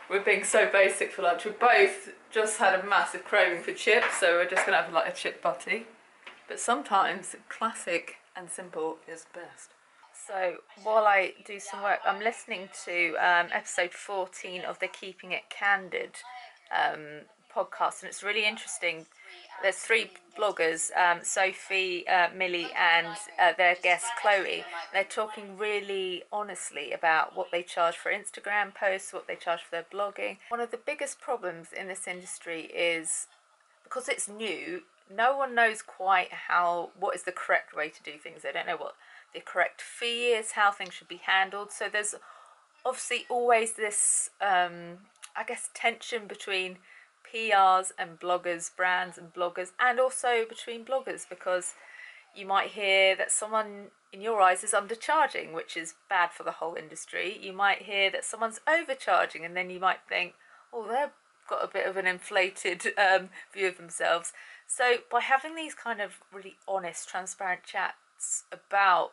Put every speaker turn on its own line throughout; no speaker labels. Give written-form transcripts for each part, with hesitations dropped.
we're being so basic for lunch. We both just had a massive craving for chips, so we're just gonna have like a chip butty. But sometimes classic and simple is best. So while I do some work, I'm listening to episode 14 of the Keeping It Candid podcast, and it's really interesting. There's 3 bloggers, Sophie, Millie and their guest Chloe. They're talking really honestly about what they charge for Instagram posts, what they charge for their blogging. One of the biggest problems in this industry is, because it's new, no one knows quite what is the correct way to do things. They don't know what the correct fee is, how things should be handled. So there's obviously always this, I guess, tension between PRs and bloggers, brands and bloggers, and also between bloggers, because you might hear that someone in your eyes is undercharging, which is bad for the whole industry. You might hear that someone's overcharging, and then you might think, oh, they've got a bit of an inflated view of themselves. So by having these kind of really honest, transparent chats about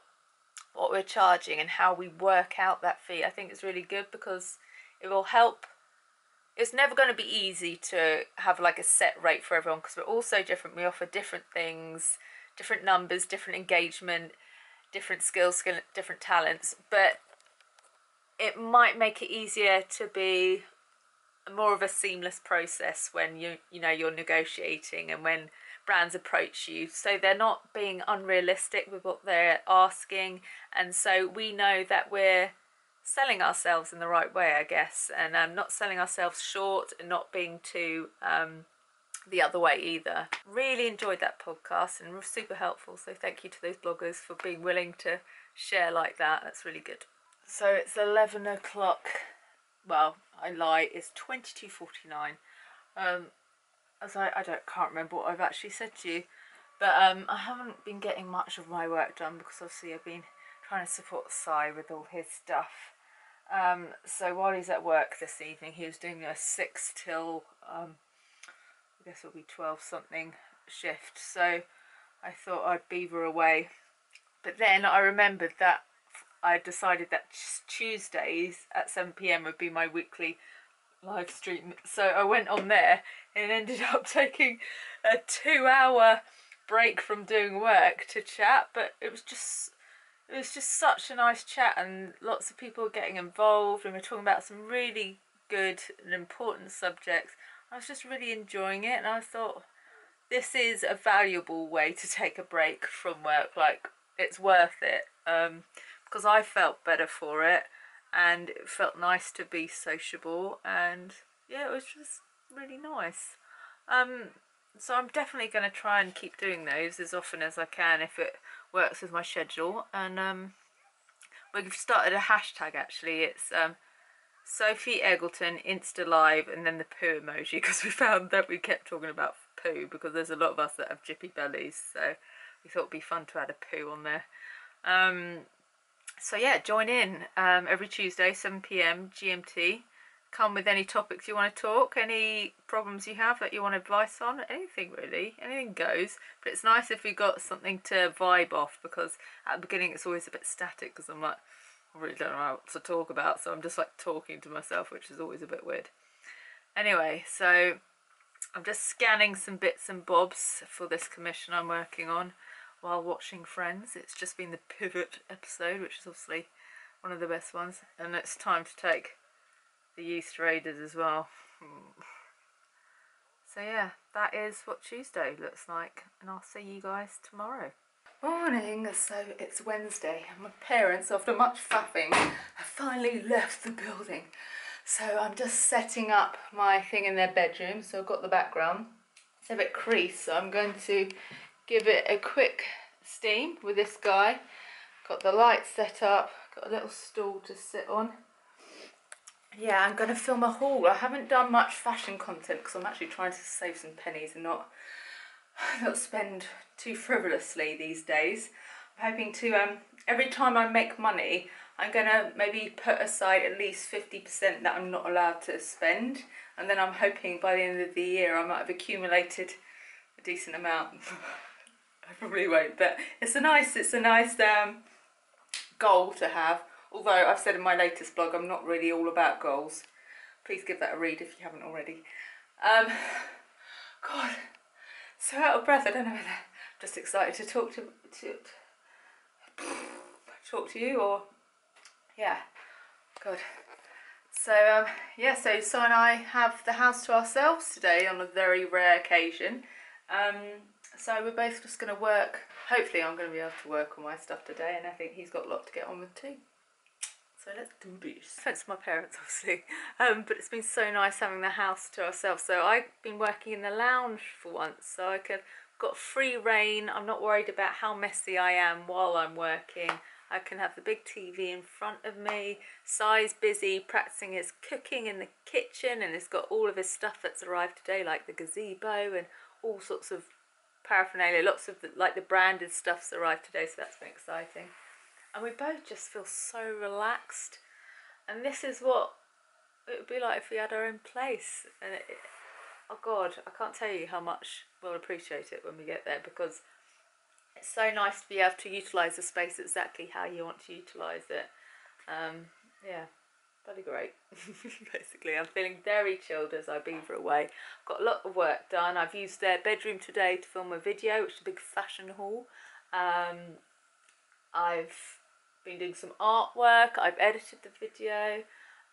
what we're charging and how we work out that fee, I think it's really good, because it will help. It's never going to be easy to have like a set rate for everyone, because we're all so different. We offer different things, different numbers, different engagement, different skills, different talents. But it might make it easier to be more of a seamless process when you're negotiating, and when brands approach you, so they're not being unrealistic with what they're asking, and so we know that we're selling ourselves in the right way, I guess, and not selling ourselves short and not being too the other way either. Really enjoyed that podcast and super helpful, so thank you to those bloggers for being willing to share like that. That's really good. So it's 11 o'clock. Well, I lie, it's 22:49. As I can't remember what I've actually said to you, but I haven't been getting much of my work done, because obviously I've been trying to support Si with all his stuff. So while he's at work this evening, he was doing a 6 till I guess it'll be 12 something shift, so I thought I'd beaver away. But then I remembered that I decided that Tuesdays at 7 PM would be my weekly live stream, so I went on there and ended up taking a 2-hour break from doing work to chat. But it was just such a nice chat, and lots of people getting involved, and we're talking about some really good and important subjects. I was just really enjoying it, and I thought this is a valuable way to take a break from work. Like, it's worth it, because I felt better for it, and it felt nice to be sociable, and yeah, it was just really nice. So I'm definitely going to try and keep doing those as often as I can if it works with my schedule. And we've started a hashtag, actually. It's Sophie Eggleton Insta Live and then the poo emoji, because we found that we kept talking about poo, because there's a lot of us that have jippy bellies, so we thought it'd be fun to add a poo on there. So yeah, join in every Tuesday, 7 PM GMT. Come with any topics you want to talk, any problems you have that you want advice on, anything really, anything goes. But it's nice if we got something to vibe off, because at the beginning it's always a bit static, because I'm like, I really don't know what to talk about, so I'm just like talking to myself, which is always a bit weird. Anyway, so I'm just scanning some bits and bobs for this commission I'm working on while watching Friends. It's just been the pivot episode, which is obviously one of the best ones, and it's time to take the yeast raiders as well. So yeah, that is what Tuesday looks like, and I'll see you guys tomorrow. Morning. So it's Wednesday, and my parents, after much faffing, have finally left the building. So I'm just setting up my thing in their bedroom. So I've got the background. It's a bit creased, so I'm going to give it a quick steam with this guy. Got the lights set up, got a little stool to sit on. Yeah, I'm going to film a haul. I haven't done much fashion content because I'm actually trying to save some pennies and not spend too frivolously these days. I'm hoping to, every time I make money, I'm going to maybe put aside at least 50% that I'm not allowed to spend. And then I'm hoping by the end of the year I might have accumulated a decent amount. I probably won't, but it's a nice goal to have. Although I've said in my latest blog, I'm not really all about goals. Please give that a read if you haven't already. God, so out of breath. I don't know whether I'm just excited to talk to you, or yeah, God. So yeah, so Si and I have the house to ourselves today on a very rare occasion. So we're both just going to work. Hopefully I'm going to be able to work on my stuff today, and I think he's got a lot to get on with too. So let's do this. Thanks to my parents, obviously, but it's been so nice having the house to ourselves. So I've been working in the lounge for once, so I got free reign. I'm not worried about how messy I am while I'm working. I can have the big TV in front of me. Si's busy practicing his cooking in the kitchen, and he's got all of his stuff that's arrived today, like the gazebo and all sorts of paraphernalia. Lots of the branded stuff's arrived today, so that's been exciting. And we both just feel so relaxed. And this is what it would be like if we had our own place. And oh God, I can't tell you how much we'll appreciate it when we get there, because it's so nice to be able to utilise the space exactly how you want to utilise it. Yeah, bloody great. Basically, I'm feeling very chilled as I beaver away. Got a lot of work done. I've used their bedroom today to film a video, which is a big fashion haul. I've been doing some artwork. I've edited the video.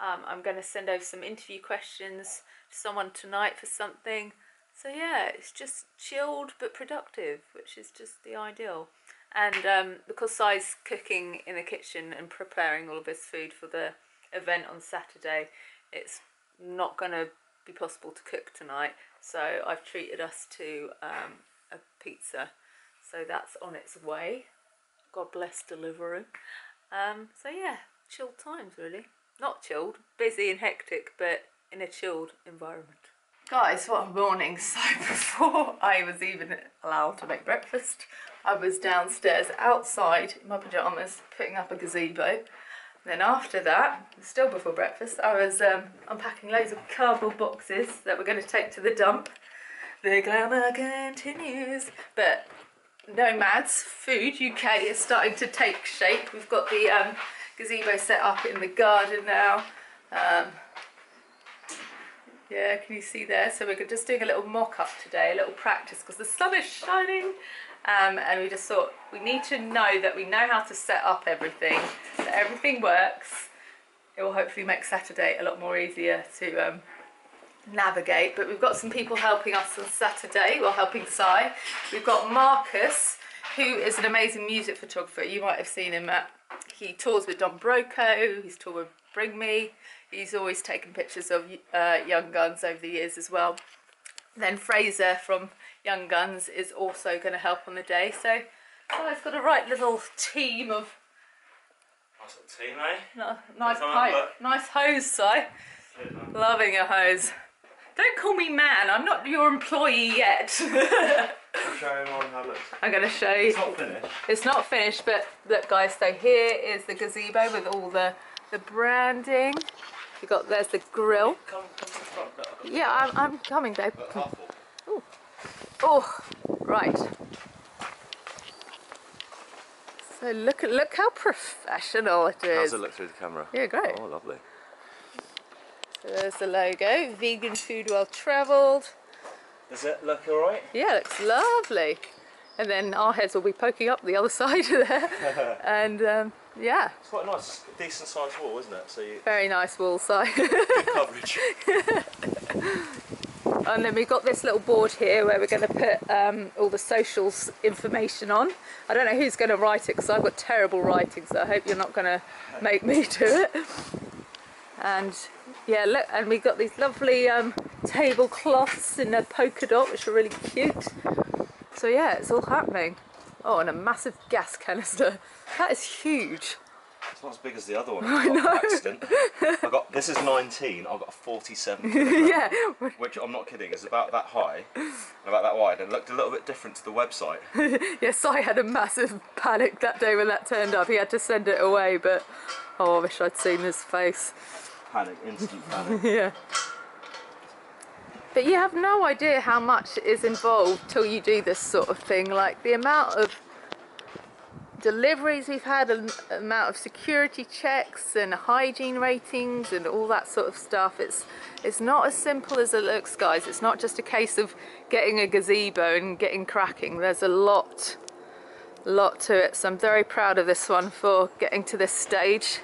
I'm going to send over some interview questions to someone tonight for something. So yeah, it's just chilled but productive, which is just the ideal. And because Si's cooking in the kitchen and preparing all of his food for the event on Saturday, it's not going to be possible to cook tonight. So I've treated us to a pizza. So that's on its way. God bless Deliveroo. So yeah, chilled times really. Not chilled, busy and hectic, but in a chilled environment. Guys, what a morning. So before I was even allowed to make breakfast, I was downstairs outside in my pyjamas putting up a gazebo. Then after that, still before breakfast, I was unpacking loads of cardboard boxes that we're going to take to the dump. The glamour continues. But Nomads Food UK is starting to take shape. We've got the gazebo set up in the garden now. Yeah, can you see there? So we're just doing a little mock-up today, a little practice, because the sun is shining. And we just thought we need to know that we know how to set up everything, that everything works. It will hopefully make Saturday a lot more easier to navigate. But we've got some people helping us on Saturday. We're helping Si. We've got Marcus, who is an amazing music photographer. You might have seen him at, he tours with Don Broco, he's toured with Bring Me. He's always taken pictures of Young Guns over the years as well. Then Fraser from Young Guns is also going to help on the day. So Si's got a right little team of...
Nice little team, eh?
Nice pipe. Nice hose, Si. Loving a hose. Don't call me man, I'm not your employee yet.
I'll show him on how it looks.
I'm going to show you.
It's not finished.
It's not finished, but look guys, so here is the gazebo with all the branding. You got, there's the grill.
Come to the front.
Yeah, I'm coming, babe.
Ooh.
Oh, right. So look how professional it is.
How does it look through the camera?
Yeah, great.
Oh, lovely.
So there's the logo. Vegan food well travelled.
Does it look alright?
Yeah, it looks lovely. And then our heads will be poking up the other side there. And yeah.
It's quite a nice, decent sized wall, isn't it? So you...
Very nice wall side.
Good coverage.
And then we've got this little board here where we're going to put all the socials information on. I don't know who's going to write it because I've got terrible writing, so I hope you're not going to make me do it. And yeah, look, and we've got these lovely tablecloths in a polka dot, which are really cute. So yeah, it's all happening. Oh, and a massive gas canister. That is huge.
It's not as big as the other one.
I know.
Accident. This is 19, I've got a 47.
Yeah.
Which, I'm not kidding, is about that high, and about that wide, and looked a little bit different to the website.
Yes, I had a massive panic that day when that turned up. He had to send it away, but oh, I wish I'd seen his face.
Panic, instant panic.
Yeah. But you have no idea how much is involved till you do this sort of thing. Like the amount of deliveries we've had, an amount of security checks and hygiene ratings and all that sort of stuff. It's not as simple as it looks, guys. It's not just a case of getting a gazebo and getting cracking. There's a lot to it, so I'm very proud of this one for getting to this stage.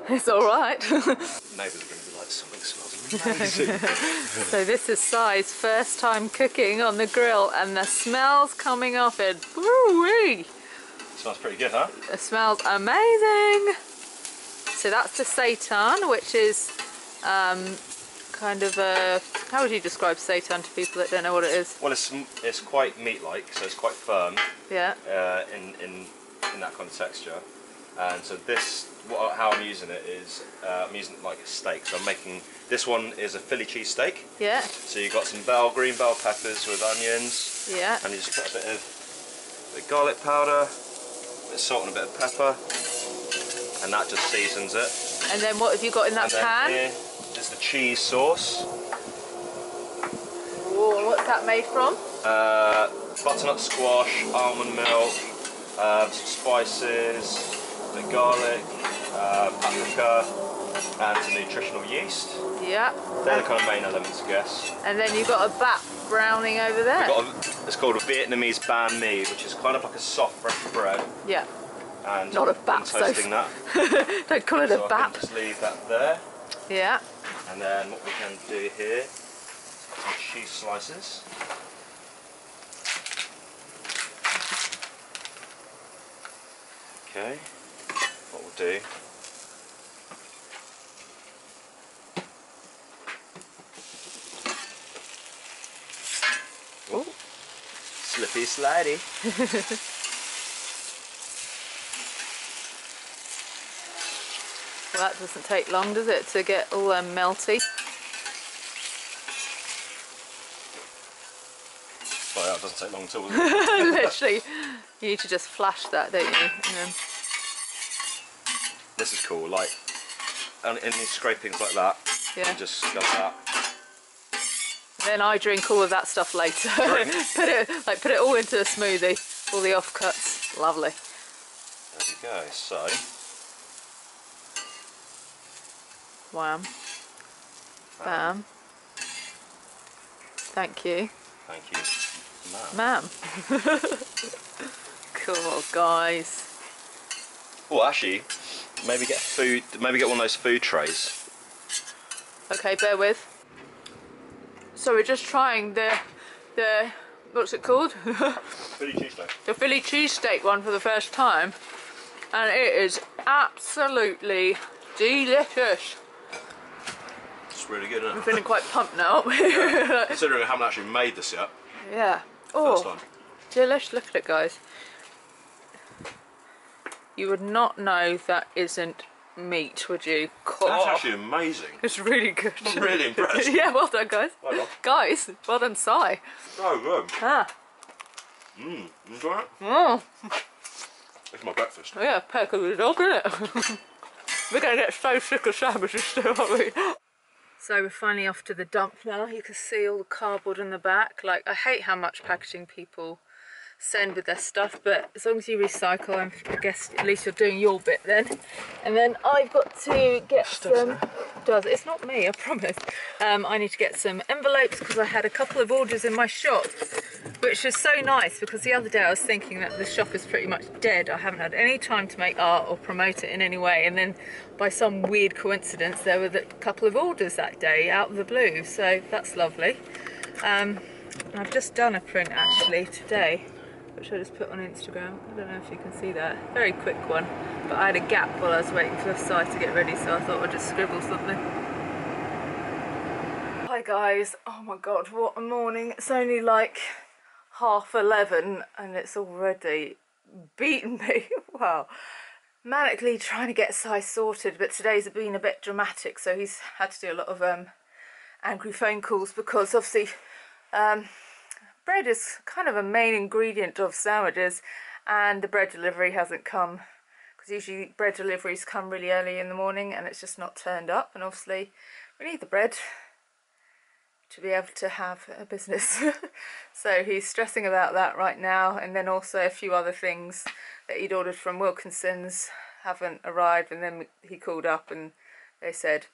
It's all right.
Neighbours are going to be like, something smells amazing.
So this is Si's first time cooking on the grill, and the smell's coming off it. Woo-wee!
Smells pretty good, huh?
It smells amazing. So that's the seitan, which is kind of a, how would you describe seitan to people that don't know what it is?
Well, it's quite meat-like, so it's quite firm.
Yeah.
In that kind of texture. And so this, how I'm using it is, I'm using it like a steak. So I'm making, this one is a Philly cheese steak.
Yeah.
So you've got some green bell peppers with onions.
Yeah.
And you just put a bit of garlic powder, a bit of salt and a bit of pepper. And that just seasons it.
And then what have you got in that pan?
Here is the cheese sauce.
Ooh, what's that made from?
Butternut squash, almond milk, some spices, the garlic, paprika, and some nutritional yeast. Yeah. They're the kind of main elements, I guess.
And then you've got a bap browning over there.
It's called a Vietnamese banh mi, which is kind of like a soft fresh bread.
Yeah.
And
not a bap,
toasting that.
Don't call it a bap.
I can just leave that there.
Yeah.
And then what we can do here, some cheese slices. Okay. What we'll do. Oh, slippy slidey.
Well, that doesn't take long, does it, to get all melty?
Sorry, that doesn't take long at all, does it?
Literally, you need to just flash that, don't you?
This is cool, like, and in these scrapings like that,
yeah.
You just go that.
Then I drink all of that stuff later. put it all into a smoothie, all the offcuts. Lovely.
There we go. So.
Wham. Bam. Thank you.
Thank you,
ma'am. Cool, guys.
Oh, actually, maybe get food. Maybe get one of those food trays.
Okay, bear with. So we're just trying the what's it called?
Philly cheesesteak.
The Philly cheesesteak one for the first time, and it is absolutely delicious.
It's really good, isn't it?
I'm feeling quite pumped now.
Yeah. Considering I haven't actually made this yet.
Yeah.
First time.
Delish, look at it, guys. You would not know that isn't meat, would you?
That's actually amazing.
It's really good.
I'm really impressed.
Yeah, well done, guys.
Well done.
Guys, well done, Si.
So good.
Ah.
You enjoy it?
Oh.
It's my breakfast.
Oh, yeah, perk of the dog, isn't it? We're going to get so sick of sandwiches still, aren't we? So we're finally off to the dump now. You can see all the cardboard in the back. Like, I hate how much packaging people send with their stuff, but as long as you recycle, I guess at least you're doing your bit then. And then I've got to get some... It's not me, I promise. I need to get some envelopes because I had a couple of orders in my shop, which is so nice because the other day I was thinking that the shop is pretty much dead. I haven't had any time to make art or promote it in any way, and then by some weird coincidence there were a couple of orders that day out of the blue, so that's lovely. I've just done a print actually today, which I just put on Instagram. I don't know if you can see that. Very quick one, but I had a gap while I was waiting for the site to get ready, so I thought I'd just scribble something. Hi guys, oh my god, what a morning. It's only like 11:30 and it's already beaten me. Wow. Manically trying to get Si sorted, but today's been a bit dramatic, so he's had to do a lot of angry phone calls because obviously bread is kind of a main ingredient of sandwiches, and the bread delivery hasn't come because usually bread deliveries come really early in the morning and it's just not turned up, and obviously we need the bread to be able to have a business. So he's stressing about that right now, and then also a few other things that he'd ordered from Wilkinson's haven't arrived, and then he called up and they said,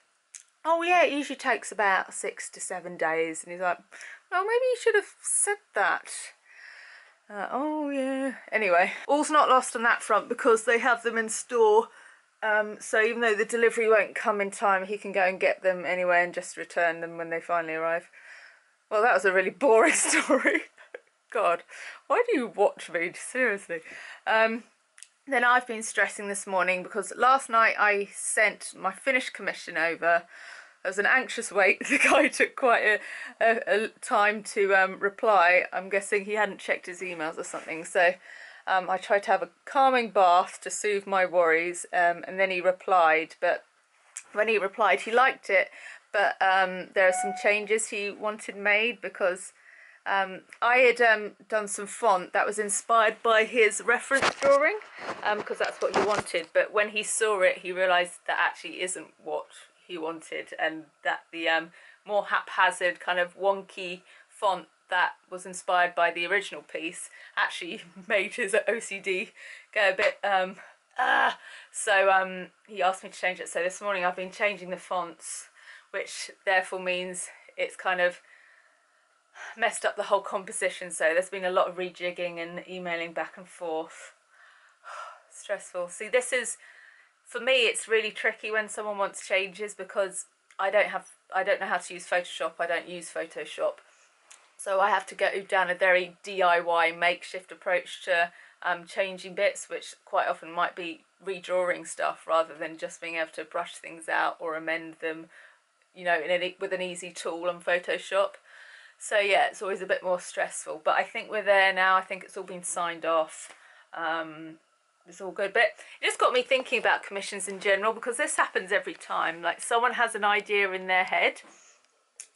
oh yeah, it usually takes about 6 to 7 days, and he's like, well, maybe you should have said that. Oh yeah. Anyway, all's not lost on that front because they have them in store. So even though the delivery won't come in time, he can go and get them anyway and just return them when they finally arrive. Well, that was a really boring story. God, why do you watch me? Seriously. Then I've been stressing this morning because last night I sent my finished commission over. There was an anxious wait. The guy took quite a time to reply. I'm guessing he hadn't checked his emails or something. So I tried to have a calming bath to soothe my worries, and then he replied. But when he replied, he liked it, but there are some changes he wanted made because I had done some font that was inspired by his reference drawing, because that's what he wanted. But when he saw it, he realised that actually isn't what he wanted, and that the more haphazard kind of wonky font that was inspired by the original piece actually made his OCD go a bit so he asked me to change it. So this morning I've been changing the fonts, which therefore means it's kind of messed up the whole composition. So there's been a lot of rejigging and emailing back and forth. Stressful. See, this is, for me, it's really tricky when someone wants changes because I don't know how to use Photoshop. I don't use Photoshop. So I have to go down a very DIY makeshift approach to changing bits, which quite often might be redrawing stuff rather than just being able to brush things out or amend them, you know, with an easy tool on Photoshop. So yeah, it's always a bit more stressful, but I think we're there now. I think it's all been signed off. It's all good, but it just got me thinking about commissions in general, because this happens every time. Like, someone has an idea in their head,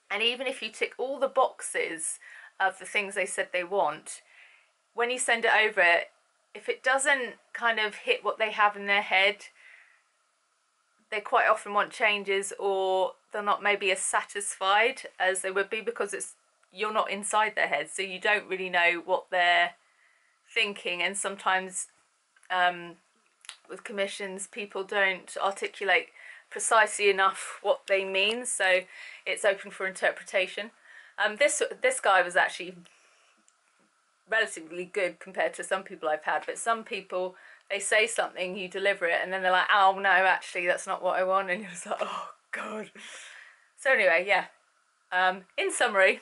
and even if you tick all the boxes of the things they said they want, when you send it over, if it doesn't kind of hit what they have in their head, they quite often want changes, or they're not maybe as satisfied as they would be because you're not inside their head, so you don't really know what they're thinking. And sometimes with commissions, people don't articulate precisely enough what they mean, so it's open for interpretation. This guy was actually relatively good compared to some people I've had, but some people, they say something, you deliver it, and then they're like, oh no, actually that's not what I want, and you're just like, oh god. So anyway, yeah, in summary,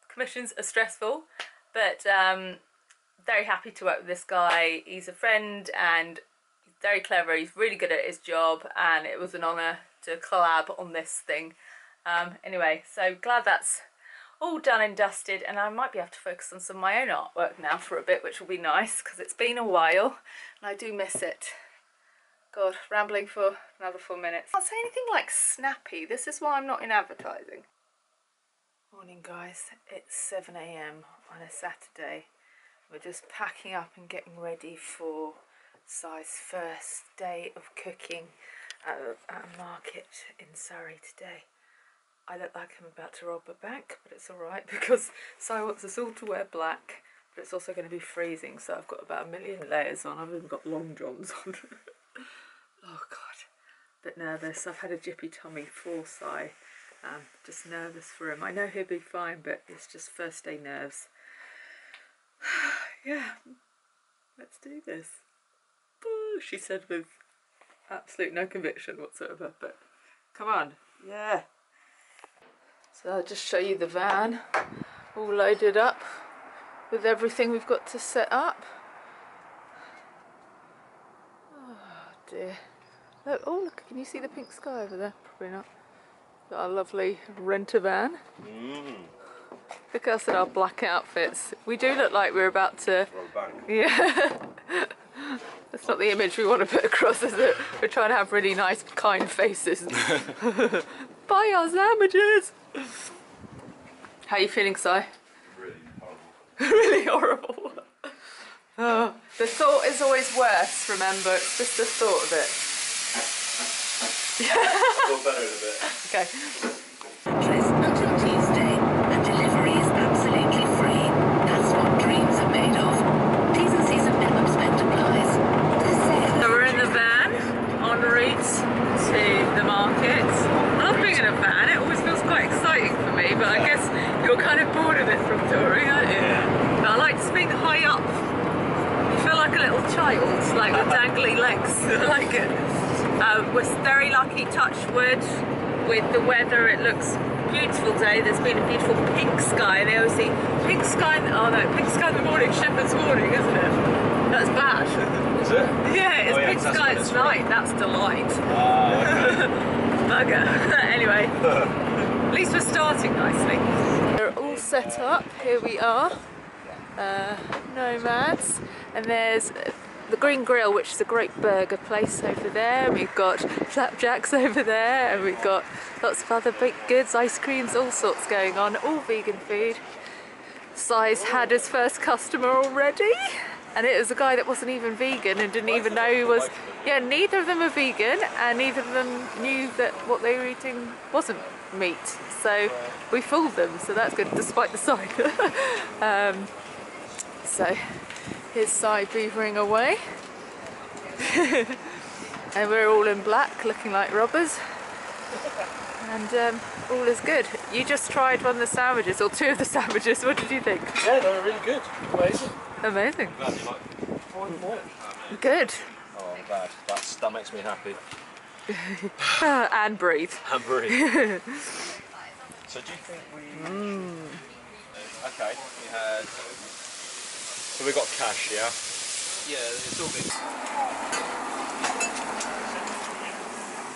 commissions are stressful, but very happy to work with this guy. He's a friend and very clever. He's really good at his job, and it was an honour to collab on this thing. Anyway, so glad that's all done and dusted, and I might be able to focus on some of my own artwork now for a bit, which will be nice because it's been a while and I do miss it. God, rambling for another 4 minutes. I can't say anything like snappy. This is why I'm not in advertising. Morning guys, it's 7 AM on a Saturday. We're just packing up and getting ready for Si's first day of cooking at a market in Surrey today. I look like I'm about to rob a bank, but it's alright because Si wants us all to wear black, but it's also going to be freezing, so I've got about 1 million layers on. I've even got long johns on. Oh god, bit nervous. I've had a jippy tummy for Si. Just nervous for him. I know he'll be fine, but it's just first day nerves. Yeah, let's do this. Oh, she said with absolute no conviction whatsoever, but come on, yeah. So I'll just show you the van, all loaded up with everything we've got to set up. Oh dear. Look, oh look, can you see the pink sky over there? Probably not. Got our lovely renter van. Look at us in our black outfits. We do look like we're about to... Yeah. That's not the image we want to put across, is it? We're trying to have really nice, kind faces. Buy our sandwiches! How are you feeling, Si?
Really horrible.
Really horrible. Oh, the thought is always worse, remember. It's just the thought of it.
I feel better in a bit.
Okay. It's not till Tuesday. in a van. It always feels quite exciting for me, but I guess you're kind of bored of it from touring, aren't you?
Yeah.
But I like to being high up. You feel like a little child, like with dangly legs. I like it. We're very lucky, touch wood, with the weather. It looks beautiful day. There's been a beautiful pink sky, and they always see pink sky. Oh no, pink sky in the morning, Shepherd's morning, isn't it? That's bad.
Is it?
Yeah, it's pink sky at night. That's delight.
Okay.
Bugger. Anyway, at least we're starting nicely. We're all set up. Here we are. Nomads, and there's the Green Grill, which is a great burger place over there. We've got flapjacks over there, and we've got lots of other baked goods, ice creams, all sorts going on, all vegan food. Si's had his first customer already, and it was a guy that wasn't even vegan and didn't even know he was. Yeah, neither of them are vegan, and neither of them knew that what they were eating wasn't meat. So we fooled them, so that's good, despite the sign. So here's Si beavering away. And we're all in black, looking like robbers. And all is good. You just tried one of the sandwiches, or two of the sandwiches. What did you think?
Yeah, they were really good. Amazing.
Amazing.
Glad you like it.
Good.
Oh, I'm glad. That makes me happy.
And breathe.
And breathe. So do you think we... Okay, we had... So we got cash, yeah?
Yeah, it's all good.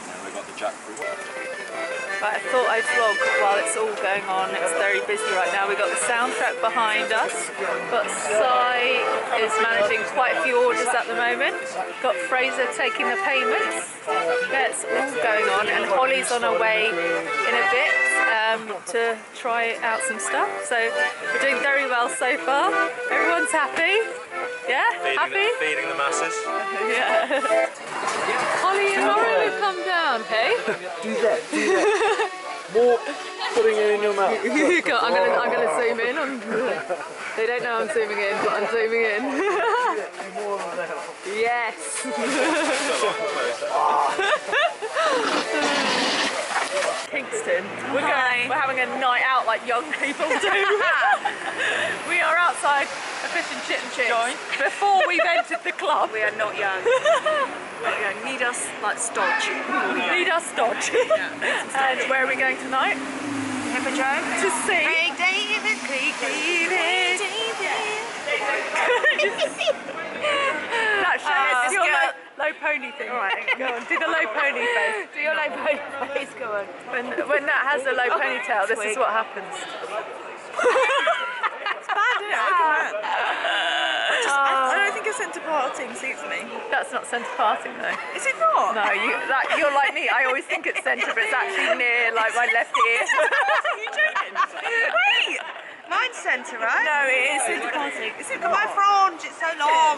And we got the jackfruit.
Right, I thought I'd vlog while it's all going on. It's very busy right now. We've got the soundtrack behind us, but Si is managing quite a few orders at the moment. Got Fraser taking the payments. That's all going on, and Holly's on her way in a bit to try out some stuff. So we're doing very well so far. Everyone's happy. Yeah? Happy?
Feeding the masses.
Yeah. Holly and Lauren have come down, hey?
Do that. More putting it in your mouth.
I'm gonna zoom in on. They don't know I'm zooming in, but I'm zooming in. Yes. Kingston. We're having a night out like young people do. We are outside a fish and chips joint before we've entered the club.
We are not young. Need us like stodge.
Need us stodge. And where are we going tonight?
Hippodrome.
To see.
Craig David.
That's your low pony thing.
Alright,
go on, do the low pony face.
Do your low pony face, go on.
When that has a low ponytail, this is what happens.
It's bad, isn't it? I don't think a centre parting suits me.
That's not centre parting though.
Is it not?
No, you're like me. I always think it's centre, but it's actually near like my left ear.
Are you joking? Wait! Mine's centre, right?
No, it is centre parting.
Is it my frange? It's so long.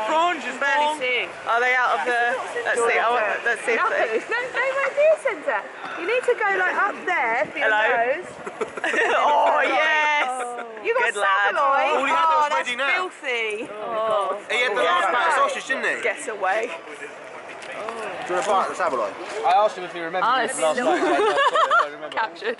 Frange is
barely
long.
seeing.
Are they out of the? Let's see. Let's see if they.
No, won't be a centre. You need to go like up there for your nose.
Oh yes.
You got
Good lad.
saveloy.
All he had was
that's
ready now.
filthy.
Oh,
He had the last bite of sausage, didn't he?
get away.
Do you want a bite of the saveloy? I asked him if he remembered
it from last night.
I remember.
Captured.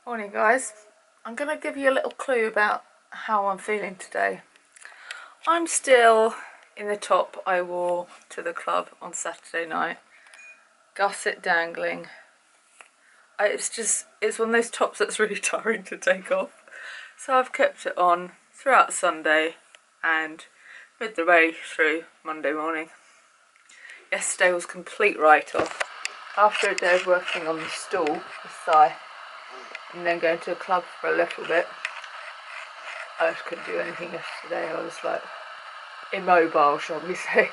Morning guys, I'm going to give you a little clue about how I'm feeling today. I'm still in the top I wore to the club on Saturday night. Gusset dangling. It's one of those tops that's really tiring to take off. So I've kept it on throughout Sunday and mid the way through Monday morning. Yesterday was complete write-off. After a day of working on the stall with Si, and then going to a club for a little bit. I just couldn't do anything yesterday. I was like immobile, shall we say.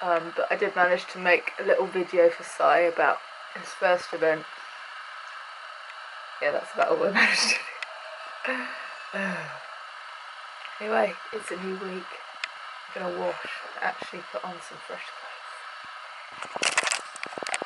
But I did manage to make a little video for Si about his first event. Yeah, that's about all I managed to do. Anyway, it's a new week. I'm gonna wash and actually put on some fresh clothes.